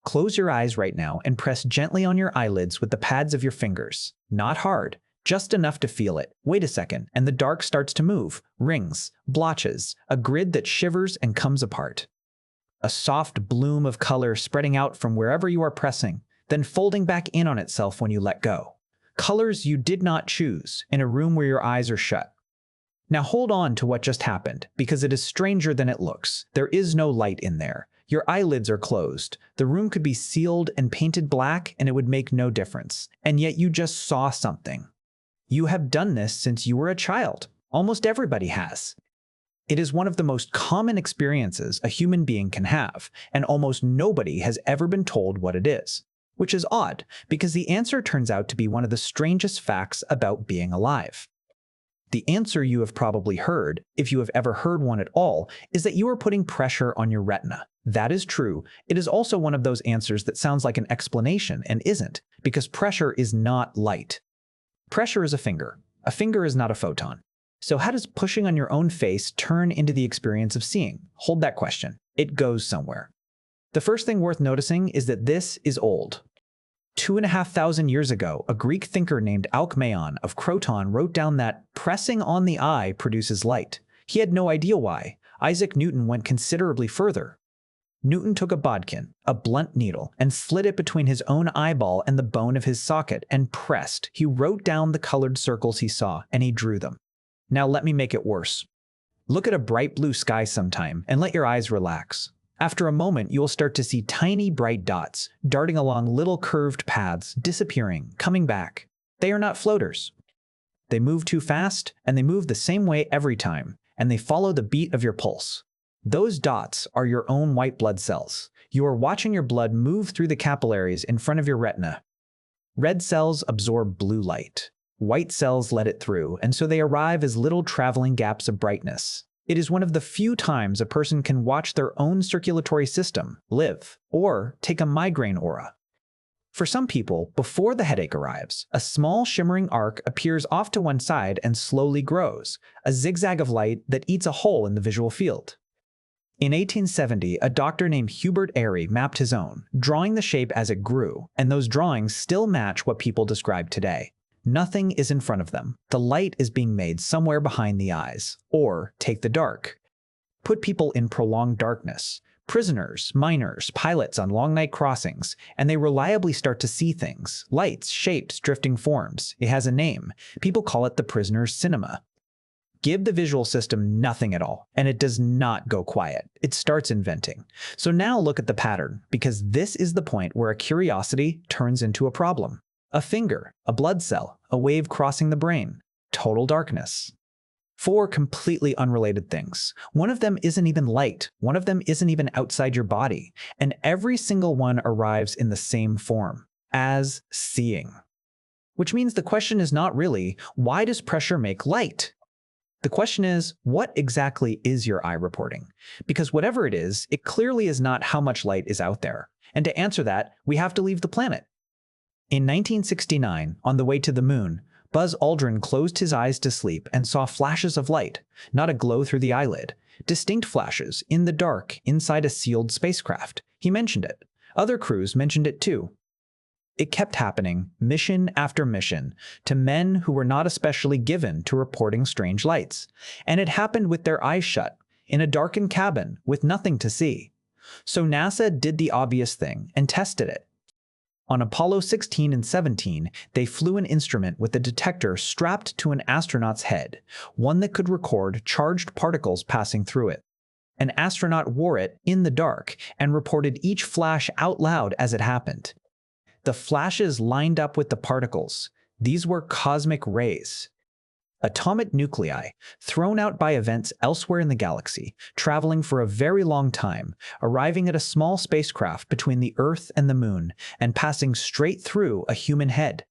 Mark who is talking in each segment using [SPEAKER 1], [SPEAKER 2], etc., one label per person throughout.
[SPEAKER 1] Close your eyes right now and press gently on your eyelids with the pads of your fingers. Not hard, just enough to feel it. Wait a second, and the dark starts to move. Rings, blotches, a grid that shivers and comes apart. A soft bloom of color spreading out from wherever you are pressing, then folding back in on itself when you let go. Colors you did not choose in a room where your eyes are shut. Now hold on to what just happened, because it is stranger than it looks. There is no light in there. Your eyelids are closed. The room could be sealed and painted black and it would make no difference. And yet you just saw something. You have done this since you were a child. Almost everybody has. It is one of the most common experiences a human being can have, and almost nobody has ever been told what it is. Which is odd, because the answer turns out to be one of the strangest facts about being alive. The answer you have probably heard, if you have ever heard one at all, is that you are putting pressure on your retina. That is true. It is also one of those answers that sounds like an explanation and isn't, because pressure is not light. Pressure is a finger. A finger is not a photon. So how does pushing on your own face turn into the experience of seeing? Hold that question. It goes somewhere. The first thing worth noticing is that this is old. 2,500 years ago, a Greek thinker named Alcmaeon of Croton wrote down that pressing on the eye produces light. He had no idea why. Isaac Newton went considerably further. Newton took a bodkin, a blunt needle, and slid it between his own eyeball and the bone of his socket and pressed. He wrote down the colored circles he saw, and he drew them. Now let me make it worse. Look at a bright blue sky sometime and let your eyes relax. After a moment, you will start to see tiny bright dots darting along little curved paths, disappearing, coming back. They are not floaters. They move too fast, and they move the same way every time, and they follow the beat of your pulse. Those dots are your own white blood cells. You are watching your blood move through the capillaries in front of your retina. Red cells absorb blue light. White cells let it through, and so they arrive as little traveling gaps of brightness. It is one of the few times a person can watch their own circulatory system live, or take a migraine aura. For some people, before the headache arrives, a small shimmering arc appears off to one side and slowly grows, a zigzag of light that eats a hole in the visual field. In 1870, a doctor named Hubert Airy mapped his own, drawing the shape as it grew, and those drawings still match what people describe today. Nothing is in front of them. The light is being made somewhere behind the eyes. Or take the dark. Put people in prolonged darkness. Prisoners, miners, pilots on long night crossings, and they reliably start to see things. Lights, shapes, drifting forms. It has a name. People call it the prisoner's cinema. Give the visual system nothing at all, and it does not go quiet. It starts inventing. So now look at the pattern, because this is the point where a curiosity turns into a problem. A finger, a blood cell, a wave crossing the brain. Total darkness. 4 completely unrelated things. One of them isn't even light. One of them isn't even outside your body. And every single one arrives in the same form, as seeing. Which means the question is not really, why does pressure make light? The question is, what exactly is your eye reporting? Because whatever it is, it clearly is not how much light is out there. And to answer that, we have to leave the planet. In 1969, on the way to the moon, Buzz Aldrin closed his eyes to sleep and saw flashes of light, not a glow through the eyelid, distinct flashes in the dark inside a sealed spacecraft. He mentioned it. Other crews mentioned it too. It kept happening, mission after mission, to men who were not especially given to reporting strange lights. And it happened with their eyes shut, in a darkened cabin with nothing to see. So NASA did the obvious thing and tested it. On Apollo 16 and 17, they flew an instrument with a detector strapped to an astronaut's head, one that could record charged particles passing through it. An astronaut wore it in the dark and reported each flash out loud as it happened. The flashes lined up with the particles. These were cosmic rays. Atomic nuclei, thrown out by events elsewhere in the galaxy, traveling for a very long time, arriving at a small spacecraft between the Earth and the Moon, and passing straight through a human head.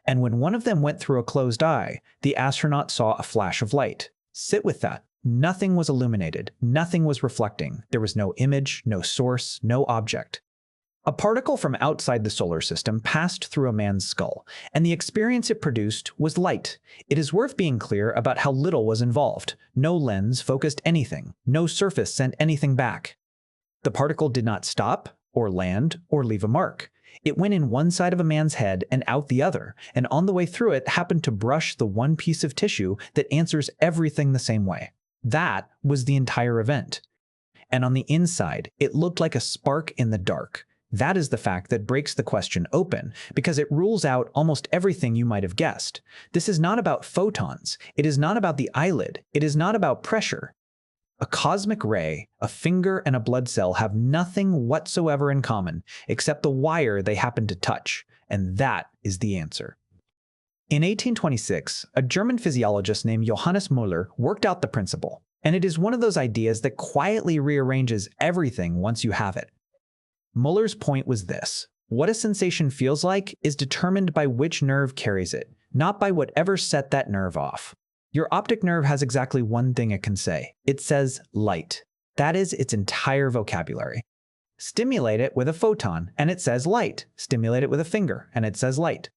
[SPEAKER 1] And when one of them went through a closed eye, the astronaut saw a flash of light. Sit with that. Nothing was illuminated. Nothing was reflecting. There was no image, no source, no object. A particle from outside the solar system passed through a man's skull, and the experience it produced was light. It is worth being clear about how little was involved. No lens focused anything. No surface sent anything back. The particle did not stop, or land, or leave a mark. It went in one side of a man's head and out the other, and on the way through it happened to brush the one piece of tissue that answers everything the same way. That was the entire event. And on the inside, it looked like a spark in the dark. That is the fact that breaks the question open, because it rules out almost everything you might have guessed. This is not about photons. It is not about the eyelid. It is not about pressure. A cosmic ray, a finger, and a blood cell have nothing whatsoever in common except the wire they happen to touch, and that is the answer. In 1826, a German physiologist named Johannes Muller worked out the principle, and it is one of those ideas that quietly rearranges everything once you have it. Muller's point was this: what a sensation feels like is determined by which nerve carries it, not by whatever set that nerve off. Your optic nerve has exactly one thing it can say. It says light. That is its entire vocabulary. Stimulate it with a photon, and it says light. Stimulate it with a finger, and it says light.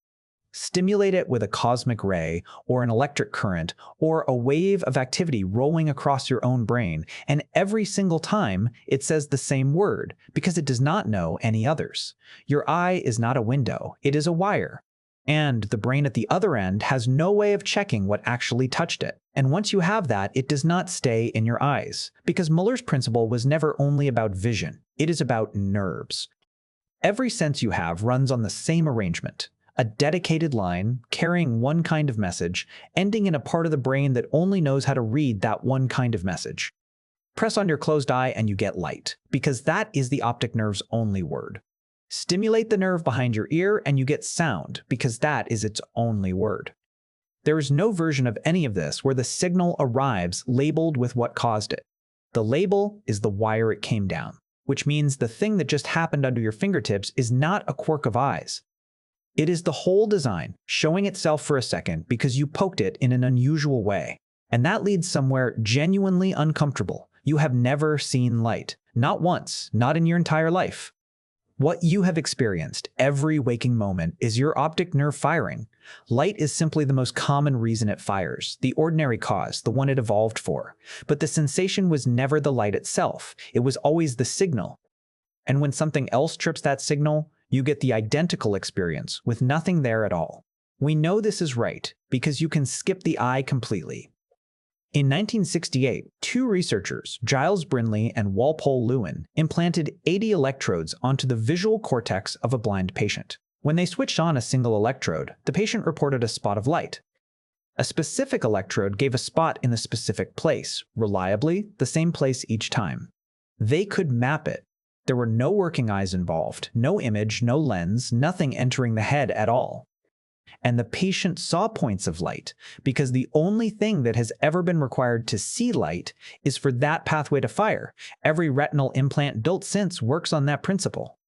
[SPEAKER 1] Stimulate it with a cosmic ray, or an electric current, or a wave of activity rolling across your own brain, and every single time it says the same word, because it does not know any others. Your eye is not a window, it is a wire. And the brain at the other end has no way of checking what actually touched it. And once you have that, it does not stay in your eyes, because Muller's principle was never only about vision, it is about nerves. Every sense you have runs on the same arrangement. A dedicated line, carrying one kind of message, ending in a part of the brain that only knows how to read that one kind of message. Press on your closed eye and you get light, because that is the optic nerve's only word. Stimulate the nerve behind your ear and you get sound, because that is its only word. There is no version of any of this where the signal arrives labeled with what caused it. The label is the wire it came down, which means the thing that just happened under your fingertips is not a quirk of eyes. It is the whole design showing itself for a second because you poked it in an unusual way. And that leads somewhere genuinely uncomfortable. You have never seen light. Not once, not in your entire life. What you have experienced every waking moment is your optic nerve firing. Light is simply the most common reason it fires, the ordinary cause, the one it evolved for. But the sensation was never the light itself. It was always the signal. And when something else trips that signal, you get the identical experience with nothing there at all. We know this is right because you can skip the eye completely. In 1968, two researchers, Giles Brindley and Walpole Lewin, implanted 80 electrodes onto the visual cortex of a blind patient. When they switched on a single electrode, the patient reported a spot of light. A specific electrode gave a spot in the specific place, reliably the same place each time. They could map it. There were no working eyes involved, no image, no lens, nothing entering the head at all. And the patient saw points of light, because the only thing that has ever been required to see light is for that pathway to fire. Every retinal implant built since works on that principle.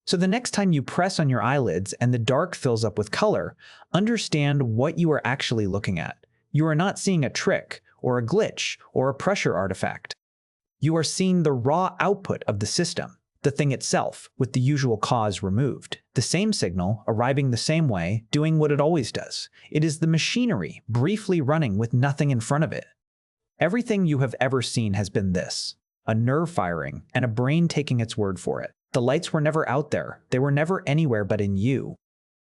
[SPEAKER 1] So the next time you press on your eyelids and the dark fills up with color, understand what you are actually looking at. You are not seeing a trick, or a glitch, or a pressure artifact. You are seeing the raw output of the system, the thing itself, with the usual cause removed. The same signal, arriving the same way, doing what it always does. It is the machinery, briefly running with nothing in front of it. Everything you have ever seen has been this: a nerve firing, and a brain taking its word for it. The lights were never out there. They were never anywhere but in you.